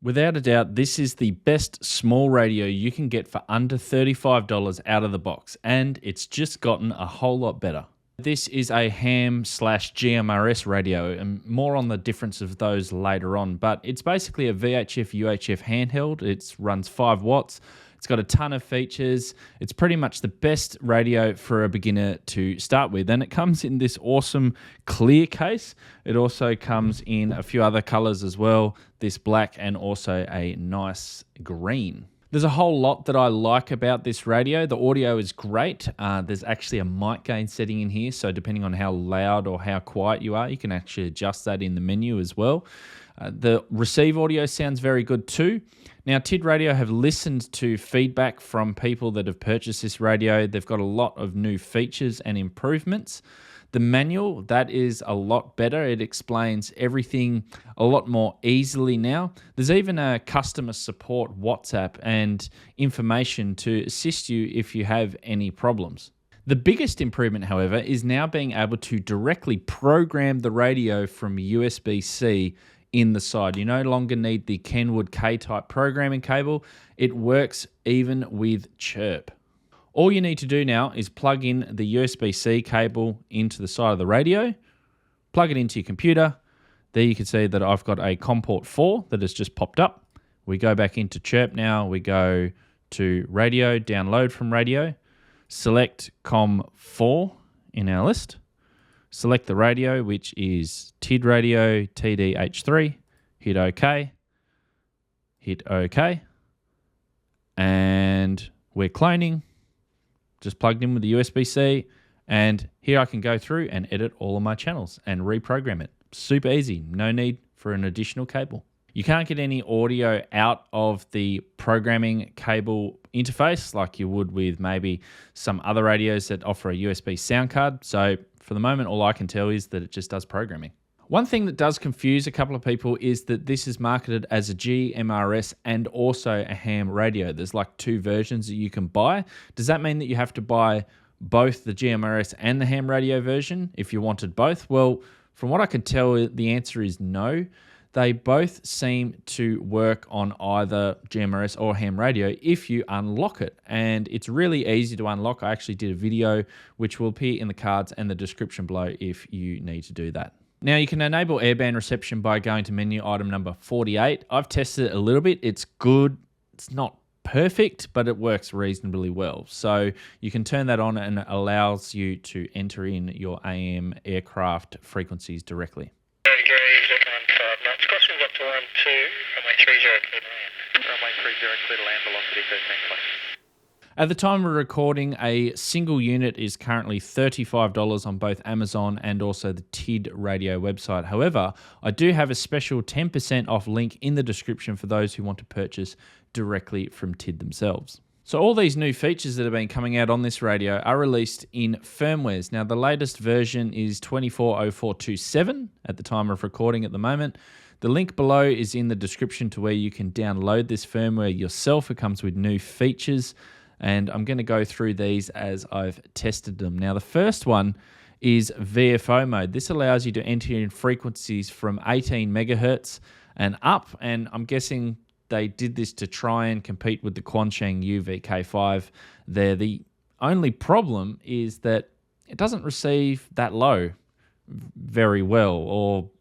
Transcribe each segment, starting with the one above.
Without a doubt, this is the best small radio you can get for under $35 out of the box, and it's just gotten a whole lot better. This is a ham/GMRS radio, and more on the difference of those later on, but it's basically a VHF UHF handheld. It runs 5 watts. It's got a ton of features. It's pretty much the best radio for a beginner to start with. And it comes in this awesome clear case. It also comes in a few other colors as well, this black and also a nice green. There's a whole lot that I like about this radio. The audio is great. There's actually a mic gain setting in here, so depending on how loud or how quiet you are, you can actually adjust that in the menu as well. The receive audio sounds very good too. Now, TID Radio have listened to feedback from people that have purchased this radio. They've got a lot of new features and improvements. The manual, that is a lot better. It explains everything a lot more easily now. There's even a customer support WhatsApp and information to assist you if you have any problems. The biggest improvement, however, is now being able to directly program the radio from USB-C in the side. You no longer need the Kenwood K-type programming cable. It works even with Chirp. All you need to do now is plug in the USB-C cable into the side of the radio, plug it into your computer. There you can see that I've got a COM port 4 that has just popped up. We go back into Chirp now. We go to radio, download from radio, select COM 4 in our list. Select the radio, which is TID Radio TDH3. Hit OK. Hit OK. And we're cloning. Just plugged in with the USB-C. And here I can go through and edit all of my channels and reprogram it. Super easy. No need for an additional cable. You can't get any audio out of the programming cable interface like you would with maybe some other radios that offer a USB sound card. So for the moment, all I can tell is that it just does programming. One thing that does confuse a couple of people is that this is marketed as a GMRS and also a ham radio. There's like 2 versions that you can buy. Does that mean that you have to buy both the GMRS and the ham radio version if you wanted both? Well, from what I can tell, the answer is no. They both seem to work on either GMRS or ham radio if you unlock it. And it's really easy to unlock. I actually did a video which will appear in the cards and the description below if you need to do that. Now, you can enable airband reception by going to menu item number 48. I've tested it a little bit. It's good. It's not perfect, but it works reasonably well. So you can turn that on and it allows you to enter in your AM aircraft frequencies directly. At the time of recording, a single unit is currently $35 on both Amazon and also the TID Radio website. However, I do have a special 10% off link in the description for those who want to purchase directly from TID themselves. So all these new features that have been coming out on this radio are released in firmwares. Now, the latest version is 240427 at the time of recording at the moment. The link below is in the description to where you can download this firmware yourself. It comes with new features, and I'm going to go through these as I've tested them. Now, the first one is VFO mode. This allows you to enter in frequencies from 18 megahertz and up, and I'm guessing they did this to try and compete with the Quansheng UVK5 there. The only problem is that it doesn't receive that low very well, or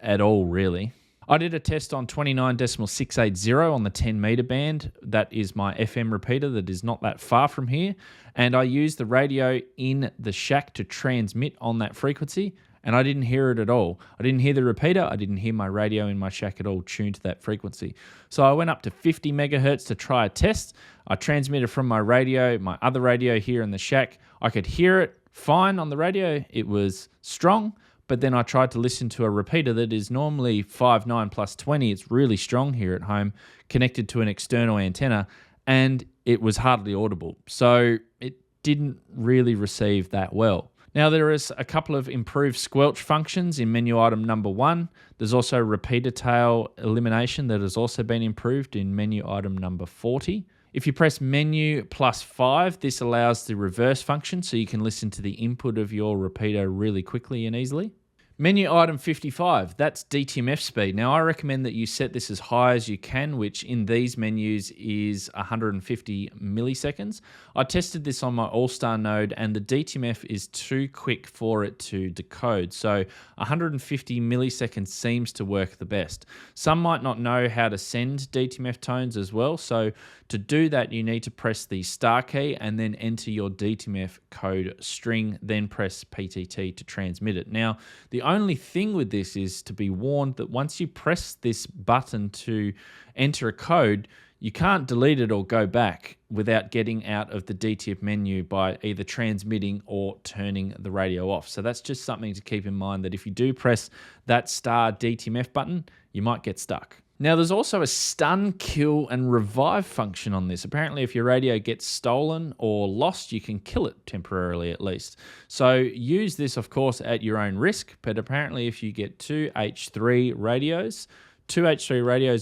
at all, really. I did a test on 29.680 on the 10 meter band. That is my FM repeater that is not that far from here. And I used the radio in the shack to transmit on that frequency, and I didn't hear it at all. I didn't hear the repeater. I didn't hear my radio in my shack at all tuned to that frequency. So I went up to 50 megahertz to try a test. I transmitted from my radio, my other radio here in the shack. I could hear it fine on the radio. It was strong. But then I tried to listen to a repeater that is normally 5.9 plus 20. It's really strong here at home, connected to an external antenna, and it was hardly audible. So it didn't really receive that well. Now, there is a couple of improved squelch functions in menu item number 1. There's also repeater tail elimination that has also been improved in menu item number 40. If you press menu +5, this allows the reverse function, so you can listen to the input of your repeater really quickly and easily. Menu item 55, that's DTMF speed. Now, I recommend that you set this as high as you can, which in these menus is 150 milliseconds. I tested this on my All-Star node, and the DTMF is too quick for it to decode. So 150 milliseconds seems to work the best. Some might not know how to send DTMF tones as well. So to do that, you need to press the star key and then enter your DTMF code string, then press PTT to transmit it. Now, the only thing with this is to be warned that once you press this button to enter a code, you can't delete it or go back without getting out of the DTMF menu by either transmitting or turning the radio off. So that's just something to keep in mind, that if you do press that star DTMF button, you might get stuck. Now, there's also a stun, kill, and revive function on this. Apparently, if your radio gets stolen or lost, you can kill it temporarily at least. So use this, of course, at your own risk. But apparently, if you get two H3 radios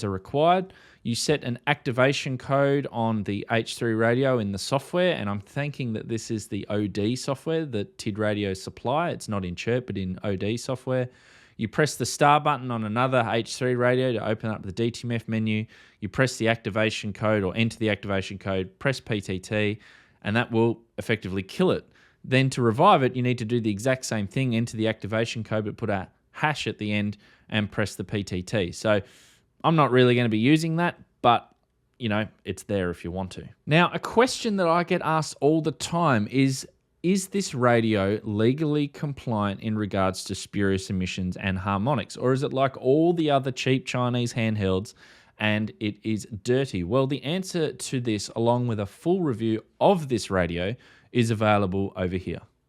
are required. You set an activation code on the H3 radio in the software, and I'm thinking that this is the OD software that TID radios supply. It's not in Chirp, but in OD software. You press the star button on another H3 radio to open up the DTMF menu. You press the activation code or enter the activation code, press PTT, and that will effectively kill it. Then to revive it, you need to do the exact same thing, enter the activation code, but put a hash at the end and press the PTT. So I'm not really going to be using that, but it's there if you want to. Now, a question that I get asked all the time is this radio legally compliant in regards to spurious emissions and harmonics? Or is it like all the other cheap Chinese handhelds and it is dirty? Well, the answer to this, along with a full review of this radio, is available over here.